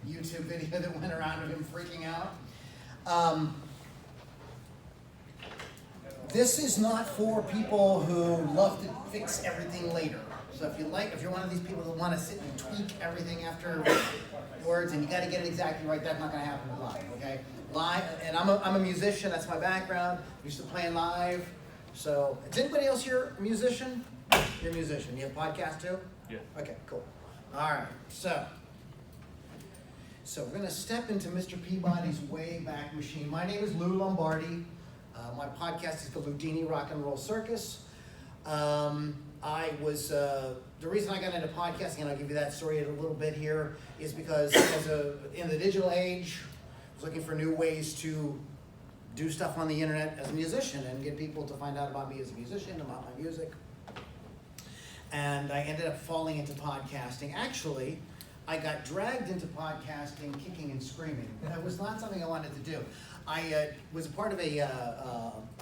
YouTube video that went around of him freaking out. This is not for people who love to fix everything later. So if you're one of these people that want to sit and tweak everything afterwards, and you got to get it exactly right, that's not going to happen live, okay? Live, and I'm a musician. That's my background. Used to playing live. So, is anybody else here a musician? You're a musician. You have a podcast too? Yeah. Okay, cool. All right, so we're going to step into Mr. Peabody's Wayback Machine. My name is Lou Lombardi. My podcast is the Ludini Rock and Roll Circus. The reason I got into podcasting, and I'll give you that story in a little bit here, is because in the digital age, I was looking for new ways to do stuff on the internet as a musician and get people to find out about me as a musician, about my music. And I ended up falling into podcasting. Actually, I got dragged into podcasting kicking and screaming. That was not something I wanted to do. I was a part of a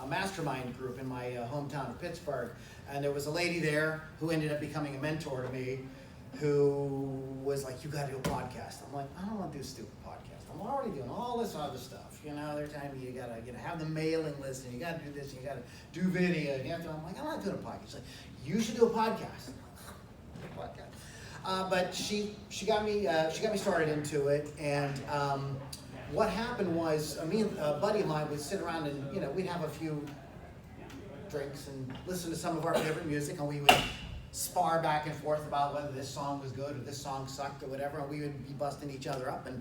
mastermind group in my hometown of Pittsburgh, and there was a lady there who ended up becoming a mentor to me, who was like, "You got to do a podcast." I'm like, "I don't want to do a stupid podcast. I'm already doing all this other stuff. You know, they're telling me you got to have the mailing list, and you got to do this, and you got to do video, and you have to." I'm like, "I'm not doing a podcast." She's like, "You should do a podcast." But she got me started into it, and what happened was, me and a buddy of mine would sit around and we'd have a few drinks and listen to some of our favorite music, and we would spar back and forth about whether this song was good or this song sucked or whatever, and we would be busting each other up. And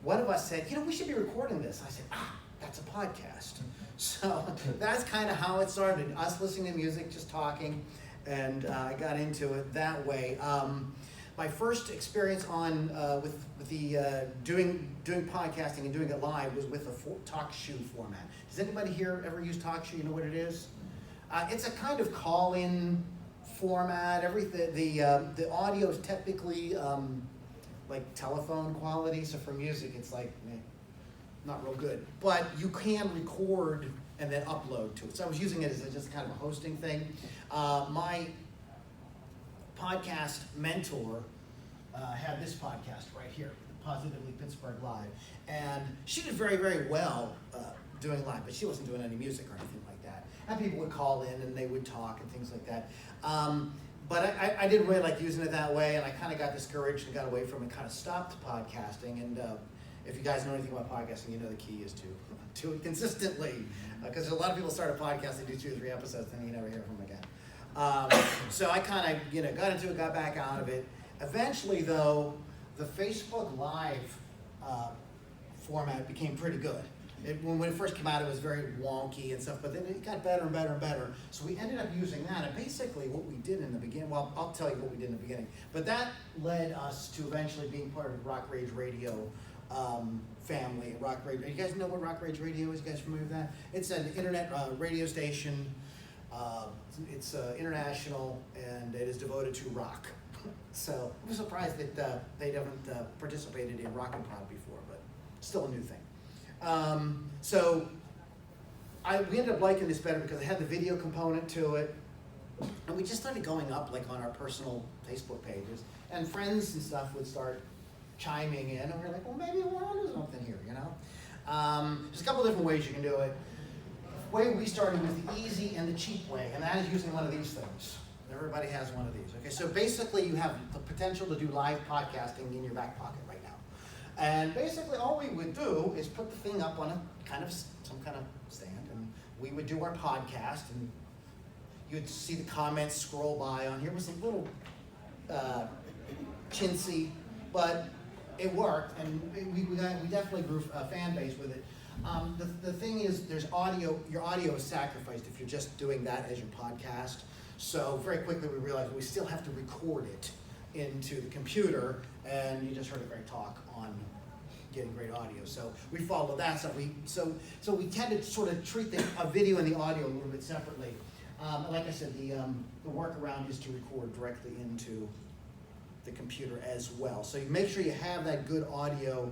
one of us said, "We should be recording this." I said, "That's a podcast." So that's kind of how it started. Us listening to music, just talking, and I got into it that way. My first experience with doing podcasting and doing it live was with a talk show format. Does anybody here ever use talk show? You know what it is? It's a kind of call-in format. The audio is typically like telephone quality. So for music, it's like not real good. But you can record and then upload to it. So I was using it as just kind of a hosting thing. My podcast mentor had this podcast right here, Positively Pittsburgh Live, and she did very, very well doing live, but she wasn't doing any music or anything like that. And people would call in and they would talk and things like that. But I didn't really like using it that way, and I kind of got discouraged and got away from it, kind of stopped podcasting. And if you guys know anything about podcasting, the key is to do it consistently, because a lot of people start a podcast, they do 2 or 3 episodes, then you never hear from them again. So I kind of got into it, got back out of it. Eventually, though, the Facebook Live format became pretty good. When it first came out, it was very wonky and stuff, but then it got better and better and better. So we ended up using that, and basically what we did in the beginning, well, I'll tell you what we did in the beginning, but that led us to eventually being part of the Rock Rage Radio family. Rock Rage. You guys know what Rock Rage Radio is? You guys familiar with that? It's an internet radio station. It's international, and it is devoted to rock. So I'm surprised that they haven't participated in Rock and Pod before, but still a new thing. So we ended up liking this better because it had the video component to it, and we just started going up like on our personal Facebook pages, and friends and stuff would start chiming in, and we're like, well, maybe we'll do something here, There's a couple different ways you can do it. The way we started was the easy and the cheap way, and that is using one of these things. Everybody has one of these. Okay, so basically you have the potential to do live podcasting in your back pocket right now. And basically all we would do is put the thing up on some kind of stand, and we would do our podcast, and you'd see the comments scroll by on here. It was a little chintzy, but it worked, and we definitely grew a fan base with it. The thing is, your audio is sacrificed if you're just doing that as your podcast. So very quickly we realized we still have to record it into the computer, and you just heard a great talk on getting great audio. So we followed that stuff. So we tend to sort of treat a video and the audio a little bit separately. Like I said, the workaround is to record directly into the computer as well. So you make sure you have that good audio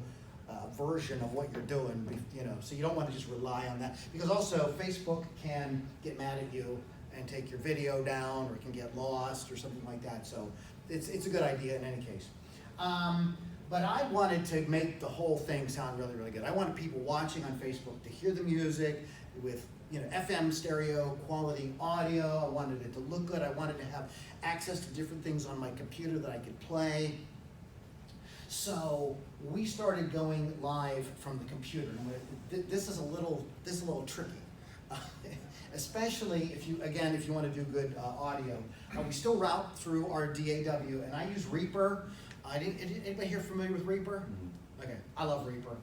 version of what you're doing, so you don't want to just rely on that, because also Facebook can get mad at you and take your video down, or it can get lost or something like that. So it's a good idea in any case. but I wanted to make the whole thing sound really, really good. I wanted people watching on Facebook to hear the music with, you know, FM stereo quality audio. I wanted it to look good. I wanted to have access to different things on my computer that I could play. So we started going live from the computer. This is a little tricky, especially if you want to do good audio. We still route through our DAW, and I use Reaper. Anybody here familiar with Reaper? Mm-hmm. Okay, I love Reaper.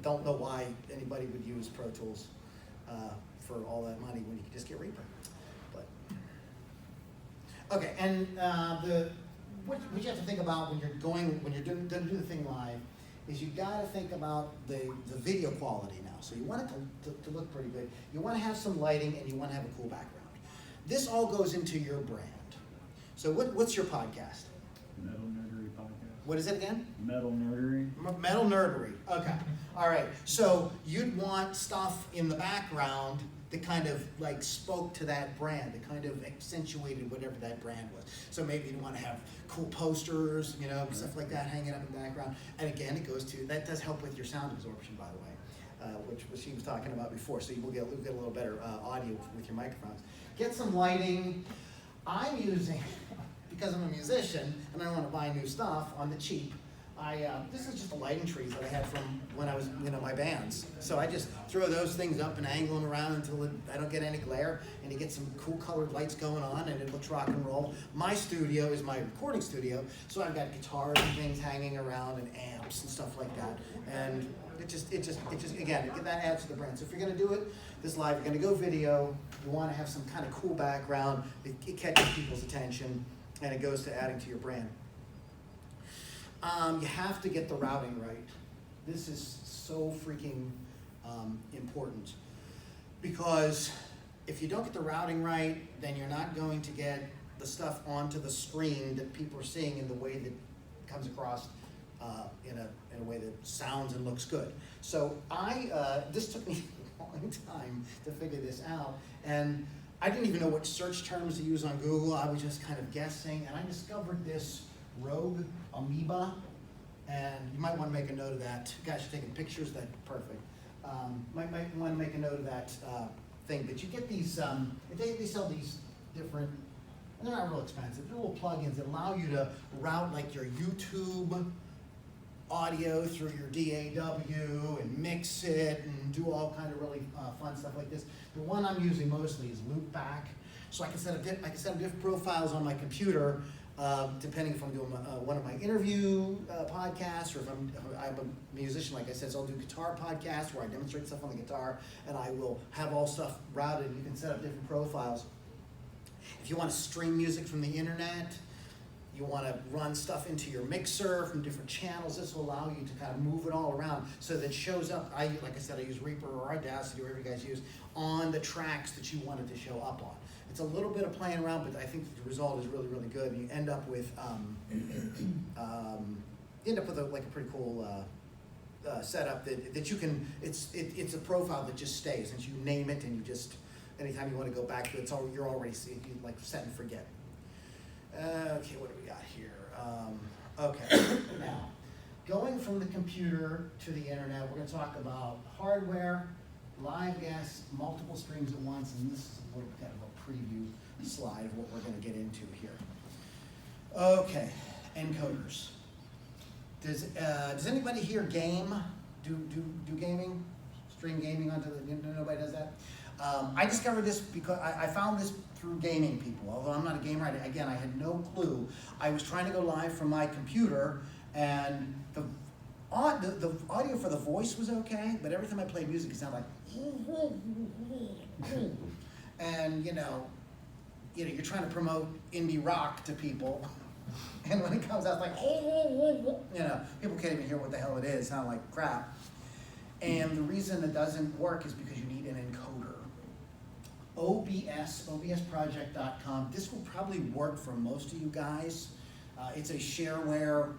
Don't know why anybody would use Pro Tools for all that money when you can just get Reaper. But okay, and what you have to think about when you're going to do the thing live is you got to think about the video quality now. So you want it to look pretty good. You want to have some lighting, and you want to have a cool background. This all goes into your brand. So what's your podcast? Metal Nerdery Podcast. What is it again? Metal Nerdery. Metal Nerdery. Okay. All right. So you'd want stuff in the background that kind of like spoke to that brand, that kind of accentuated whatever that brand was. So maybe you'd want to have cool posters, you know, stuff like that hanging up in the background. And again, that does help with your sound absorption, by the way, which she was talking about before. So you'll get a little better audio with your microphones. Get some lighting. I'm using, because I'm a musician and I don't want to buy new stuff on the cheap, this is just the lighting trees that I had from when I was, my bands. So I just throw those things up and angle them around until I don't get any glare, and you get some cool colored lights going on, and it looks rock and roll. My studio is my recording studio, so I've got guitars and things hanging around and amps and stuff like that. And it just again, that adds to the brand. So if you're gonna do this live, you're gonna go video, you wanna have some kind of cool background, it catches people's attention, and it goes to adding to your brand. You have to get the routing right. This is so freaking important, because if you don't get the routing right, then you're not going to get the stuff onto the screen that people are seeing in the way that comes across in a way that sounds and looks good. So this took me a long time to figure this out, and I didn't even know what search terms to use on Google. I was just kind of guessing, and I discovered this Rogue Amoeba, and you might want to make a note of that. Guys, you're taking pictures, that's perfect. Might want to make a note of that thing. But you get these, they sell these different, and they're not real expensive, they're little plugins that allow you to route like your YouTube audio through your DAW and mix it and do all kind of really fun stuff like this. The one I'm using mostly is Loopback. So I can set up different profiles on my computer, depending if I'm doing one of my interview podcasts, or if I'm a musician, like I said, so I'll do guitar podcasts where I demonstrate stuff on the guitar, and I will have all stuff routed. You can set up different profiles. If you want to stream music from the internet, you want to run stuff into your mixer from different channels, this will allow you to kind of move it all around so that it shows up, like I said, I use Reaper or Audacity, or whatever you guys use, on the tracks that you want it to show up on. It's a little bit of playing around, but I think the result is really, really good. And you end up with a pretty cool setup that you can. It's a profile that just stays, and you name it, and you just anytime you want to go back to it, you're already like set and forget. Okay, what do we got here? Okay, now going from the computer to the internet, we're going to talk about hardware, live guests, multiple streams at once, and this is a little kind of a preview slide of what we're going to get into here. Okay, encoders. Does anybody here game? Do gaming? Stream gaming onto the? Nobody does that. I discovered this because I found this through gaming people. Although I'm not a gamer, again, I had no clue. I was trying to go live from my computer, and the audio for the voice was okay, but every time I played music, it sounded like, and you're trying to promote indie rock to people, and when it comes out, it's like, people can't even hear what the hell it is. It sounds like crap. And the reason it doesn't work is because you need an encoder. obsproject.com. This will probably work for most of you guys. It's a shareware,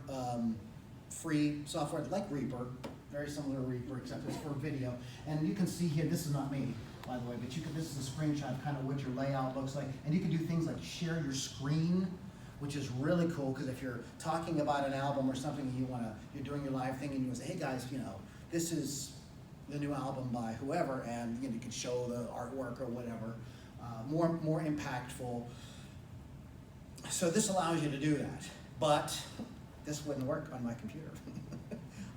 free software like Reaper, very similar to Reaper, except it's for video. And you can see here, this is not me, by the way, but this is a screenshot of kind of what your layout looks like. And you can do things like share your screen which is really cool, because if you're talking about an album or something, you're doing your live thing, and you want to say, hey guys, this is the new album by whoever, and you can show the artwork or whatever, more impactful. So this allows you to do that, but this wouldn't work on my computer.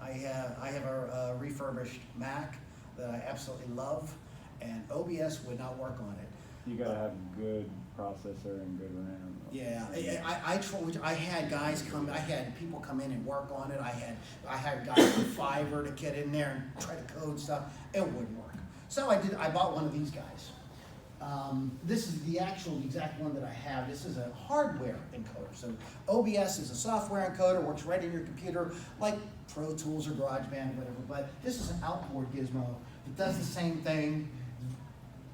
I have a refurbished Mac that I absolutely love, and OBS would not work on it. You gotta have a good processor and good RAM. Yeah, I had guys come. I had people come in and work on it. I had guys from Fiverr to get in there and try to code stuff. It wouldn't work. So I bought one of these guys. This is the exact one that I have. This is a hardware encoder. So OBS is a software encoder, works right in your computer, like Pro Tools or GarageBand or whatever. But this is an outboard gizmo. It does the same thing.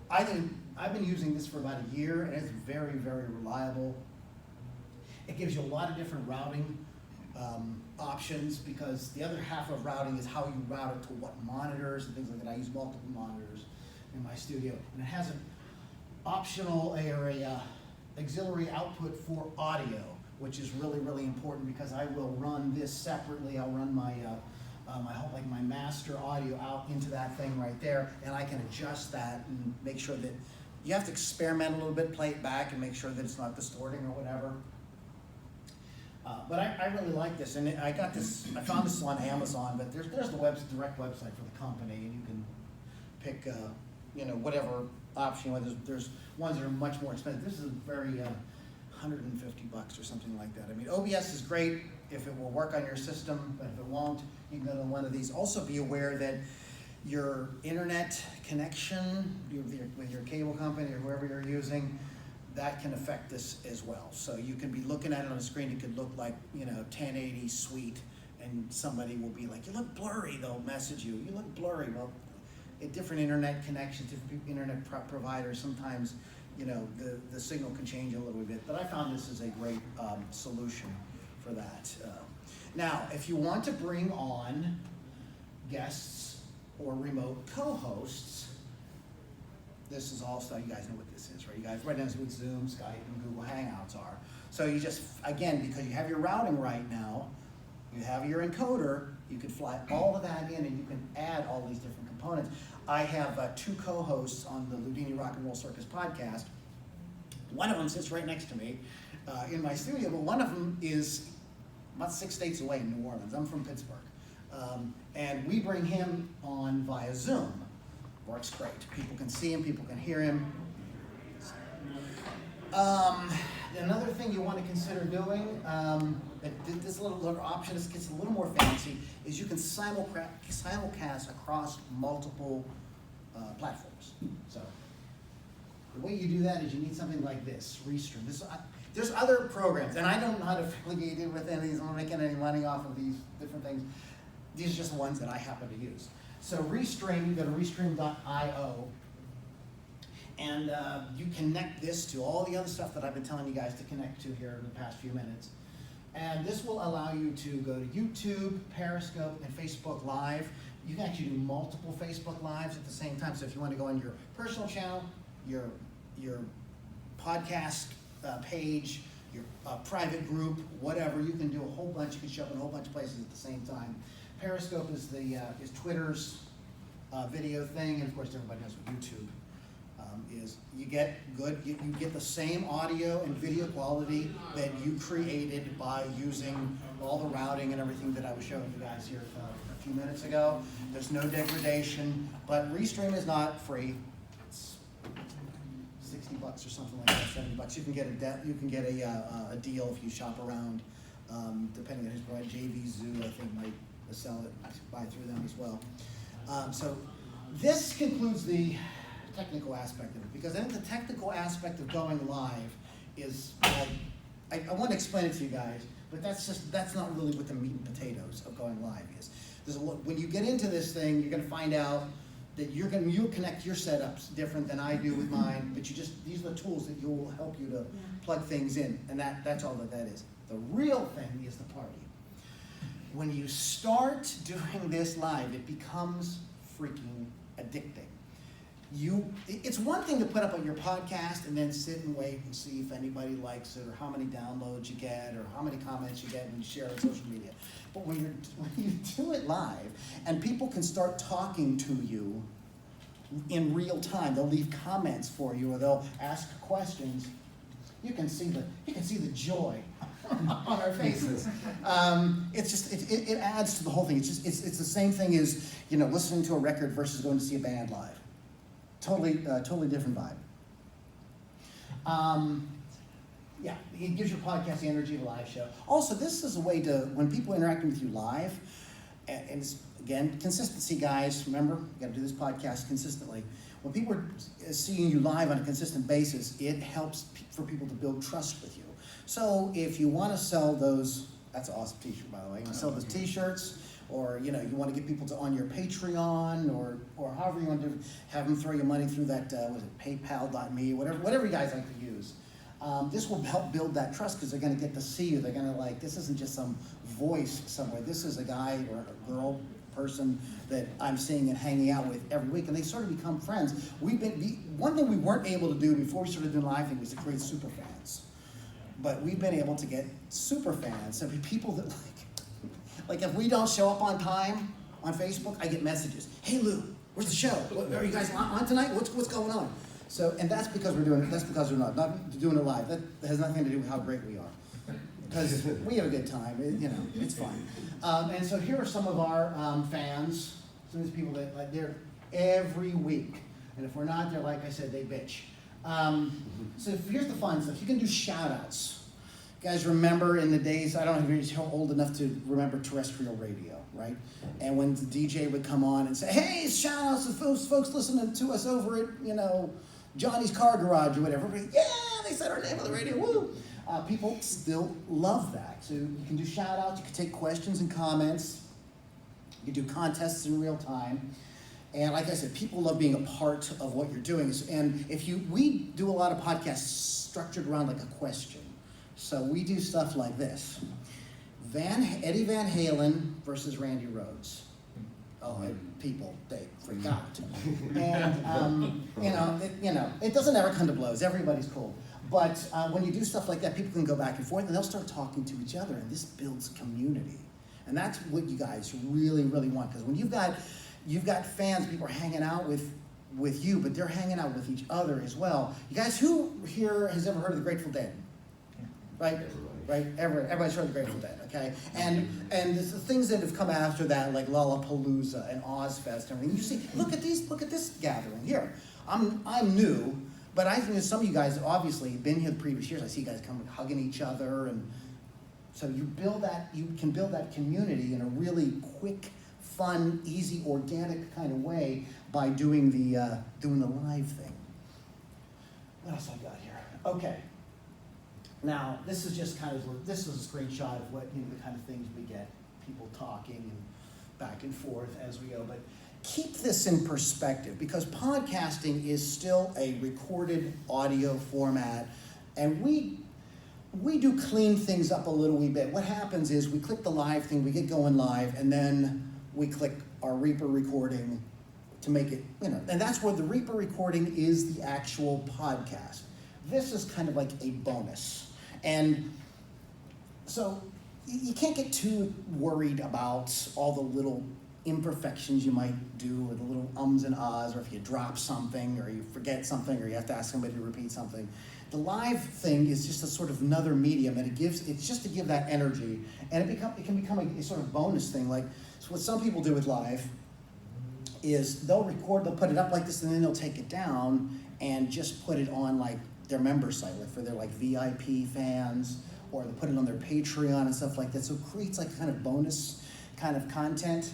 I've been using this for about a year, and it's very, very reliable. It gives you a lot of different routing options, because the other half of routing is how you route it to what monitors and things like that. I use multiple monitors in my studio, and it has an optional auxiliary output for audio, which is really, really important, because I will run this separately. I'll run my my master audio out into that thing right there, and I can adjust that and make sure that you have to experiment a little bit, play it back, and make sure that it's not distorting or whatever. But I really like this, and I found this on Amazon, but there's the direct website for the company, and you can pick whatever option. There's ones that are much more expensive. This is very $150 or something like that. I mean, OBS is great if it will work on your system, but if it won't, you can go to one of these. Also be aware that your internet connection with your cable company or whoever you're using, that can affect this as well. So you can be looking at it on the screen, it could look like 1080 sweet, and somebody will be like, you look blurry. They'll message you, you look blurry. Well, at different internet connections, different internet providers, sometimes the signal can change a little bit. But I found this is a great solution for that. Now, if you want to bring on guests or remote co-hosts, this is all stuff. You guys know what this is, right? You guys right now is what Zoom, Skype, and Google Hangouts are. So you just, again, because you have your routing right now, you have your encoder, you can fly all of that in, and you can add all these different components. I have 2 co-hosts on the Ludini Rock and Roll Circus podcast. One of them sits right next to me in my studio, but one of them is about 6 states away in New Orleans. I'm from Pittsburgh. And we bring him on via Zoom. Works great. People can see him, people can hear him. Another thing you want to consider doing, this little option, this gets a little more fancy, is you can simulcast across multiple platforms. So the way you do that is you need something like this, Restream. There's other programs, and I don't know how to affiliate it with any of these. I'm not making any money off of these different things. These are just the ones that I happen to use. So Restream, you go to restream.io, and you connect this to all the other stuff that I've been telling you guys to connect to here in the past few minutes. And this will allow you to go to YouTube, Periscope, and Facebook Live. You can actually do multiple Facebook Lives at the same time. So if you want to go on your personal channel, your podcast page, your private group, whatever, you can do a whole bunch. You can show up in a whole bunch of places at the same time. Periscope is is Twitter's video thing, and of course everybody knows what YouTube is. You get the same audio and video quality that you created by using all the routing and everything that I was showing you guys here a few minutes ago. There's no degradation, but Restream is not free. It's $60 or something like that, $70. You can get a deal if you shop around, depending on who's providing. JV Zoo, I think, might sell it, buy through them as well. So this concludes the technical aspect of it, because I think the technical aspect of going live is, I want to explain it to you guys, but that's not really what the meat and potatoes of going live is. When you get into this thing, you're going to find out that you'll connect your setups different than I do with mine, but these are the tools that will help you to plug things in, and that's all that is. The real thing is the party. When you start doing this live, it becomes freaking addicting. it's one thing to put up on your podcast and then sit and wait and see if anybody likes it or how many downloads you get or how many comments you get when you share it on social media. But when you do it live and people can start talking to you in real time, they'll leave comments for you or they'll ask questions. You can see the joy on our faces. It adds to the whole thing. It's the same thing as listening to a record versus going to see a band live. Totally different vibe. Yeah, it gives your podcast the energy of a live show. Also, this is a way to, when people are interacting with you live, and it's, again, consistency, guys. Remember, you got to do this podcast consistently. When people are seeing you live on a consistent basis, it helps for people to build trust with you. So if you want to sell those, that's an awesome t-shirt, by the way. You want to sell those t-shirts, or you want to get people on your Patreon, or however you want to have them throw you money through that, PayPal.me, whatever you guys like to use. This will help build that trust because they're going to get to see you. They're going to this isn't just some voice somewhere. This is a guy or a girl, person that I'm seeing and hanging out with every week, and they sort of become friends. One thing we weren't able to do before we started doing live thing was to create super fans. But we've been able to get super fans. So people that like if we don't show up on time on Facebook, I get messages. Hey Lou, where's the show? Are you guys on tonight? What's going on? So, and that's because we're doing it. That's because we're not doing it live. That has nothing to do with how great we are. Because we have a good time. It's fun. And so here are some of our fans. Some of these people that they're every week. And if we're not, they're like I said, they bitch. So here's the fun stuff. You can do shout outs. You guys remember in the days, I don't know if you're old enough to remember terrestrial radio, right? And when the DJ would come on and say, hey, shout outs to those folks listening to us over at, Johnny's Car Garage or whatever. Yeah, they said our name on the radio, woo! People still love that. So you can do shout outs, you can take questions and comments, you can do contests in real time. And like I said, people love being a part of what you're doing. And we do a lot of podcasts structured around like a question. So we do stuff like this. Eddie Van Halen versus Randy Rhoads. Oh, people, they forgot. And, it doesn't ever come to blows. Everybody's cool. But when you do stuff like that, people can go back and forth, and they'll start talking to each other, and this builds community. And that's what you guys really, really want. Because when you've got fans, people are hanging out with you, but they're hanging out with each other as well. You guys, who here has ever heard of the Grateful Dead? Right? Right? Everybody's heard of the Grateful Dead, okay? And the things that have come after that, like Lollapalooza and Ozfest and everything, you see, look at this gathering here. I'm new, but I think some of you guys obviously have been here the previous years. I see you guys coming hugging each other, and so you can build that community in a really quick, fun, easy, organic kind of way by doing the live thing. What else I got here? Okay. Now, this is just this is a screenshot of what, the kind of things we get, people talking and back and forth as we go. But keep this in perspective, because podcasting is still a recorded audio format, and we do clean things up a little wee bit. What happens is we click the live thing, we get going live, and then we click our Reaper recording to make it, and that's where the Reaper recording is the actual podcast. This is kind of like a bonus. And so you can't get too worried about all the little imperfections you might do, or the little ums and ahs, or if you drop something, or you forget something, or you have to ask somebody to repeat something. The live thing is just a sort of another medium, and it's just to give that energy, and it can become a sort of bonus thing. Like, so what some people do with live is they'll put it up like this, and then they'll take it down and just put it on like their member site, like for their like VIP fans, or they put it on their Patreon and stuff like that. So it creates like kind of bonus kind of content.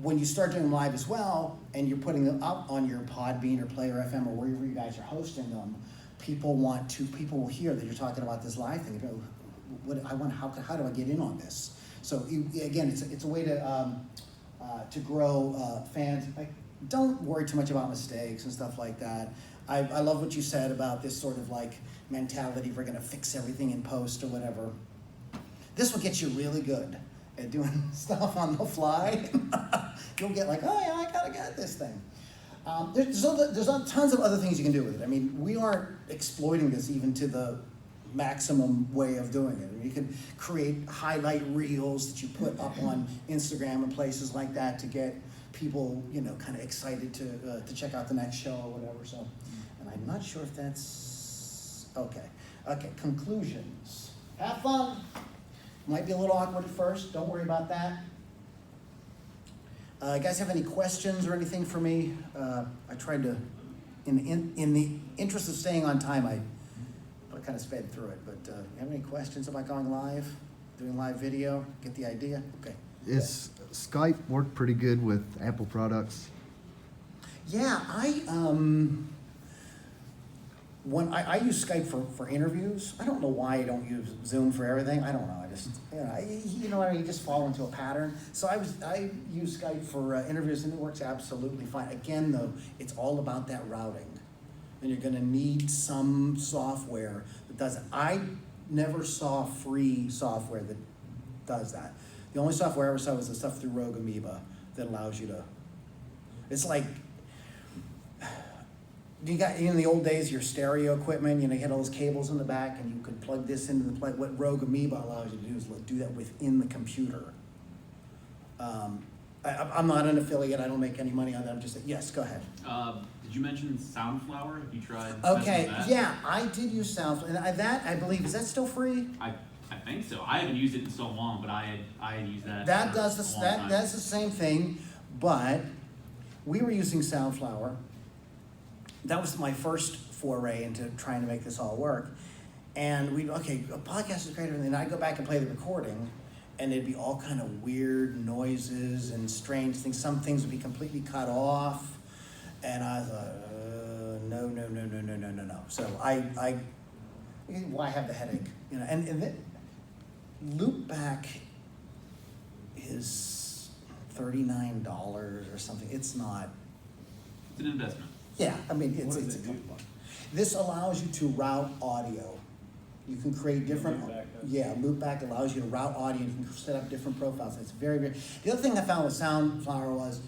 When you start doing live as well, and you're putting them up on your Podbean or Player FM or wherever you guys are hosting them, people will hear that you're talking about this live thing. They go, how do I get in on this? So again, it's a way to grow fans. Like, don't worry too much about mistakes and stuff like that. I love what you said about this sort of like mentality, we're gonna fix everything in post or whatever. This will get you really good at doing stuff on the fly. You'll get like, oh yeah, I gotta get this thing. There's tons of other things you can do with it. I mean, we aren't exploiting this even to the maximum way of doing it. I mean, you can create highlight reels that you put up on Instagram and places like that to get people, kind of excited to check out the next show or whatever. So, and I'm not sure if that's okay. Okay, conclusions. Have fun. Might be a little awkward at first. Don't worry about that. You guys have any questions or anything for me? I tried to, in the interest of staying on time, I kind of sped through it. But you have any questions about going live, doing live video? Get the idea? Okay. Is Skype work pretty good with Apple products? Yeah, when I use Skype for interviews. I don't know why I don't use Zoom for everything. I don't know. I just you just fall into a pattern. So I use Skype for interviews, and it works absolutely fine. Again, though, it's all about that routing, and you're going to need some software that does it. I never saw free software that does that. The only software I ever saw was the stuff through Rogue Amoeba that allows you to. It's like. You got in the old days your stereo equipment, you had all those cables in the back, and you could plug this into the plug. What Rogue Amoeba allows you to do is do that within the computer. I'm not an affiliate. I don't make any money on that. I'm just saying, yes, go ahead. Did you mention Soundflower? Have you tried? Okay, that? yeah, I did use Soundflower, and that I believe is that still free? I think so. I haven't used it in so long, but I had used that. That for does a long time. that's the same thing, but we were using Soundflower. That was my first foray into trying to make this all work. And a podcast is great, and then I'd go back and play the recording, and it'd be all kind of weird noises and strange things. Some things would be completely cut off, and I was like, no. So I have the headache, and the Loopback is $39 or something. It's not. It's an investment. Yeah, I mean, it's What a does it do? couple bucks. This allows you to route audio. You can create different, Loopback allows you to route audio. You can set up different profiles. It's very, very. The other thing I found with Soundflower was,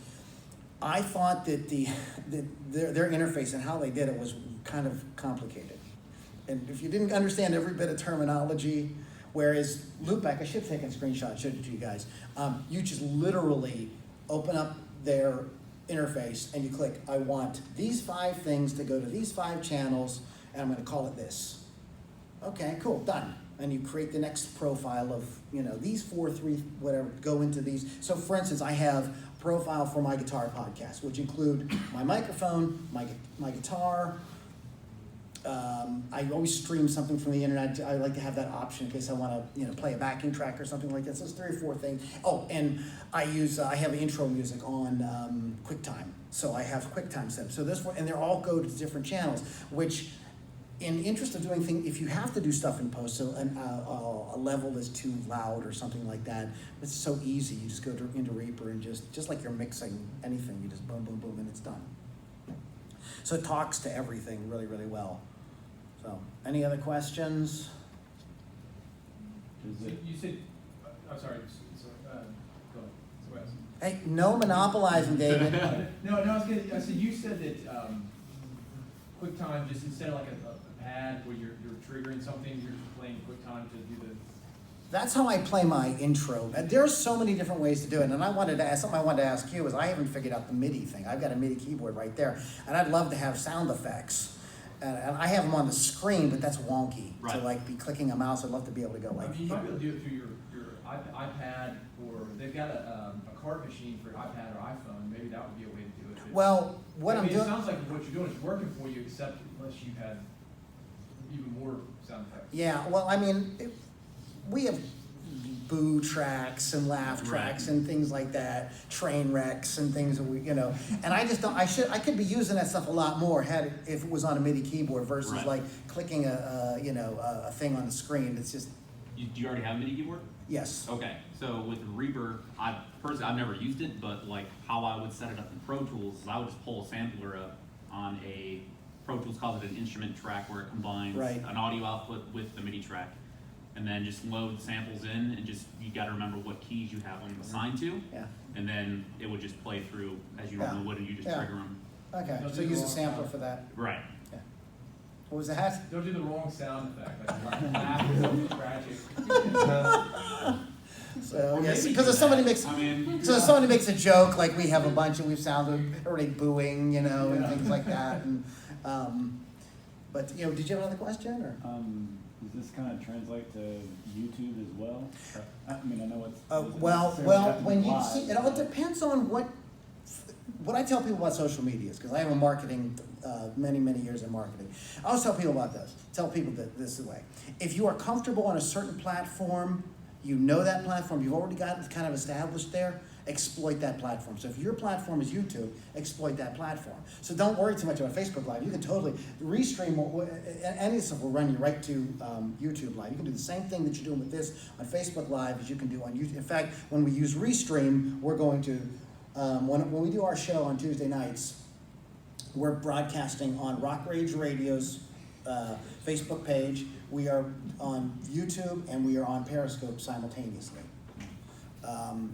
I thought that their interface and how they did it was kind of complicated. And if you didn't understand every bit of terminology, whereas Loopback, I should have taken a screenshot, showed it to you guys. You just literally open up their interface and you click, I want these 5 things to go to these 5 channels, and I'm going to call it this. Okay, cool, done. And you create the next profile of, these 4, 3, whatever, go into these. So for instance, I have a profile for my guitar podcast, which include my microphone, my guitar. I always stream something from the internet. I like to have that option in case I want to, play a backing track or something like that. So it's 3 or 4 things. Oh, and I have intro music on QuickTime. So I have QuickTime set up. So and they all go to different channels, which in interest of doing things, if you have to do stuff in post, so a level is too loud or something like that, it's so easy. You just go into Reaper and just like you're mixing anything, you just boom, boom, boom, and it's done. So it talks to everything really, really well. So, any other questions? Is it, You said, I'm sorry, go ahead, somebody else. Hey, no monopolizing, David. No, I said, you said that QuickTime, just instead of like a pad where you're triggering something, you're just playing QuickTime to do the. That's how I play my intro. There's so many different ways to do it, and something I wanted to ask you is I haven't figured out the MIDI thing. I've got a MIDI keyboard right there, and I'd love to have sound effects. And I have them on the screen, but that's wonky Right. to like be clicking a mouse. I'd love to be able to go like. You might be able to do it through your iPad, or they've got a card machine for iPad or iPhone. Maybe that would be a way to do it. Well, what I'm It doing. sounds like what you're doing is working for you, except unless you had even more sound effects. Yeah, well, I mean, we have boo tracks and laugh tracks and things like that, train wrecks and things that and I just don't, I could be using that stuff a lot more if it was on a MIDI keyboard versus Right. like clicking a thing on the screen. It's just, Do you already have a MIDI keyboard? yes. Okay, so with Reaper, I've never used it, but like how I would set it up in Pro Tools is I would just pull a sampler up on a Pro Tools calls it an instrument track where it combines Right. an audio output with the MIDI track, and then just load samples in, and you got to remember what keys you have them assigned to, Yeah. and then it would just play through as you Yeah. normally would, and you just Yeah. trigger them. Okay, Don't so do the use a wrong sampler sound. for that. Right. What was that? Don't do the wrong sound effect, like laugh or something tragic. So, Or yes, maybe because do if somebody that. makes, I mean, so if somebody makes a joke, like we have a bunch and we've sounded already booing, you know, and things like that, and, but, you know, did you have another question, or? Does this kind of translate to YouTube as well? I mean, I know it's. doesn't Well, necessarily have to be when you live, see, it all but- depends on what I tell people about social media is, because I have a marketing, many years in marketing. I always tell people about this, tell people that this is the way. If you are comfortable on a certain platform, you know that platform, you've already got it kind of established there, exploit that platform. So if your platform is YouTube, exploit that platform. So don't worry too much about Facebook Live. You can totally restream, any of this stuff will run you right to YouTube Live. You can do the same thing that you're doing with this on Facebook Live as you can do on YouTube. In fact, when we use Restream, we're going to, when we do our show on Tuesday nights, we're broadcasting on Rock Rage Radio's Facebook page. We are on YouTube and we are on Periscope simultaneously.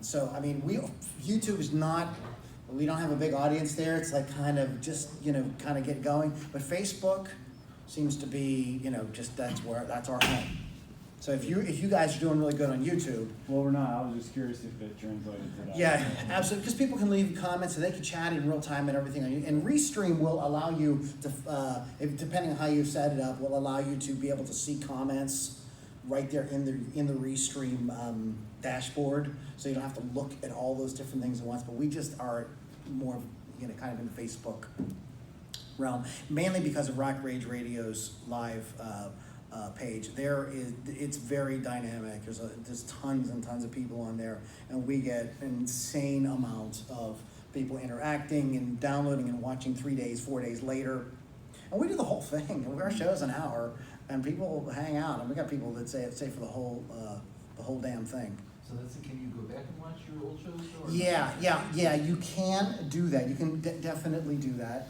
So, I mean, YouTube is not, we don't have a big audience there. It's like kind of just, you know, kind of get going. But Facebook seems to be, you know, just that's our home. So if you guys are doing really good on YouTube, Well, we're not, I was just curious if it translated to that. yeah, absolutely, because people can leave comments and they can chat in real time and everything. And Restream will allow you to, depending on how you set it up, will allow you to be able to see comments right there in the Restream dashboard. So you don't have to look at all those different things at once. But we just are more, you know, kind of in the Facebook realm, mainly because of Rock Rage Radio's live page. It's very dynamic. There's tons and tons of people on there, and we get an insane amount of people interacting and downloading and watching 3 days, 4 days later. And we do the whole thing. Our show's an hour, and people hang out. And we got people that stay for the whole damn thing. So can you go back and watch your old shows? Or? Yeah, you can do that. You can definitely do that.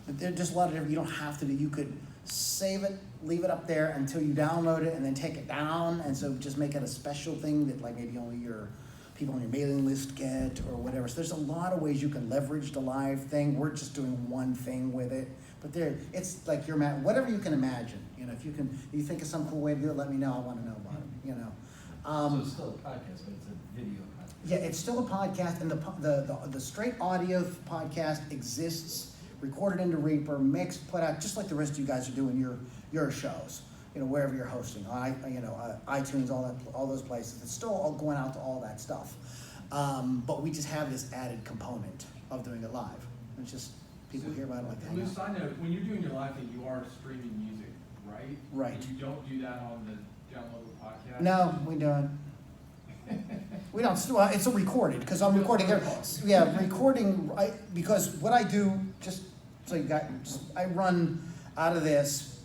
But there's just a lot of different, you don't have to do, you could save it, leave it up there until you download it and then take it down. And so just make it a special thing that like maybe only your people on your mailing list get or whatever. So there's a lot of ways you can leverage the live thing. We're just doing one thing with it. But it's like whatever you can imagine. You know, if you think of some cool way to do it, let me know. I want to know about it, you know. So it's still a podcast, but it's a video podcast. Yeah, it's still a podcast, and the straight audio podcast exists, recorded into Reaper, mixed, put out, just like the rest of you guys are doing your shows, you know, wherever you're hosting, iTunes, all those places. It's still all going out to all that stuff, but we just have this added component of doing it live. It's just people hear about it like Lou, that. side note, when you're doing your live thing, you are streaming music, right? Right. And you don't do that on the downloadable podcast? No, we don't. We don't. It's a recorded because I'm recording. Recording. Because what I do, just so you got, I run out of this.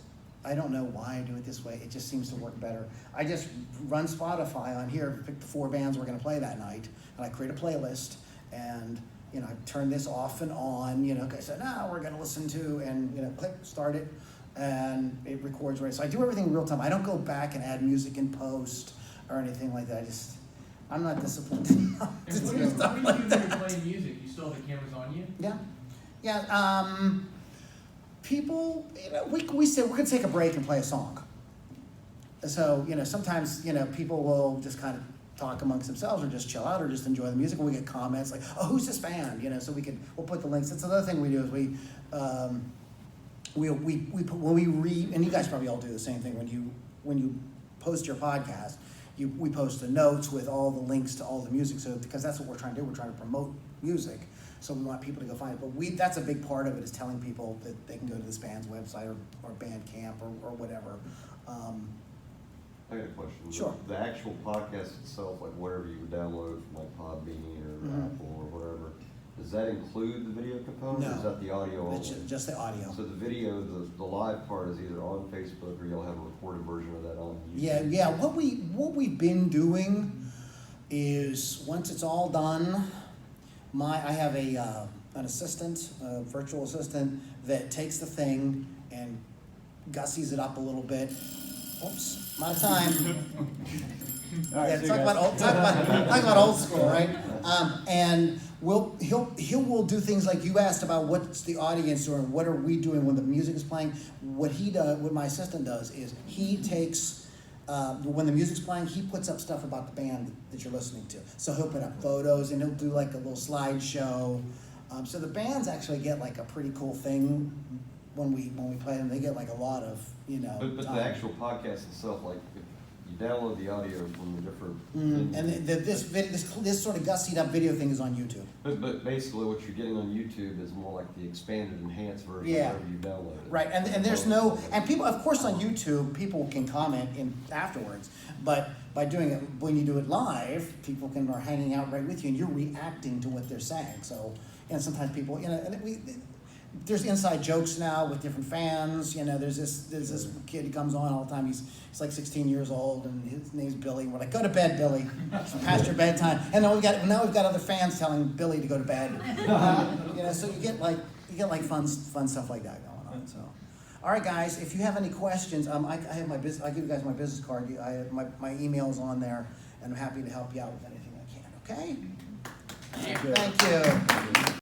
I don't know why I do it this way. It just seems to work better. I just run Spotify on here, pick the 4 bands we're going to play that night, and I create a playlist. And you know, I turn this off and on. You know, I said, no, we're going to listen to, and you know, click start it, and it records right. So I do everything in real time. I don't go back and add music in post or anything like that. I'm not disciplined enough to And what do do stuff you like do when that. you're playing music? You still have the cameras on you? Yeah. People, you know, we said we're gonna take a break and play a song. So, you know, sometimes, you know, people will just kind of talk amongst themselves or just chill out or just enjoy the music. And we get comments like, oh, who's this band? You know, so we'll put the links. That's another thing we do is and you guys probably all do the same thing when you post your podcast. We post the notes with all the links to all the music, so because that's what we're trying to do. We're trying to promote music, so we want people to go find it. But that's a big part of it is telling people that they can go to this band's website or Bandcamp or whatever. I got a question. Sure. The actual podcast itself, like whatever you would download from like Podbean or Mhm. Apple or whatever, does that include the video component? Or No. is that the audio It's only? just the audio. So the video, the live part is either on Facebook or you'll have a recorded version of that on YouTube? Yeah. What we've been doing is once it's all done, I have an assistant, a virtual assistant that takes the thing and gussies it up a little bit. Oops, I'm out of time. All right, Yeah, see you talk guys. about talk about old school, right? And he will do things like you asked about what's the audience doing, what are we doing when the music is playing. What my assistant does is he takes when the music's playing, he puts up stuff about the band that you're listening to. So he'll put up photos and he'll do like a little slideshow. So the bands actually get like a pretty cool thing when we play them. They get like a lot of But the actual podcast itself, like, if you download the audio from the different. and this sort of gussied up video thing is on YouTube. But basically what you're getting on YouTube is more like the expanded, enhanced version Yeah. wherever you download it. Right, and there's no, and people, of course, on YouTube, people can comment in afterwards, but by doing it, when you do it live, people are hanging out right with you, and you're reacting to what they're saying, so, and sometimes people, there's inside jokes now with different fans, there's this kid who comes on all the time, he's like 16 years old, and his name's Billy, we're like, go to bed, Billy, it's past your bedtime, and now we've got other fans telling Billy to go to bed, so you get like fun stuff like that going on, so. All right, guys, if you have any questions, I have my business, I'll give you guys my business card, I have my email's on there, and I'm happy to help you out with anything I can, okay? Thank you. Thank you.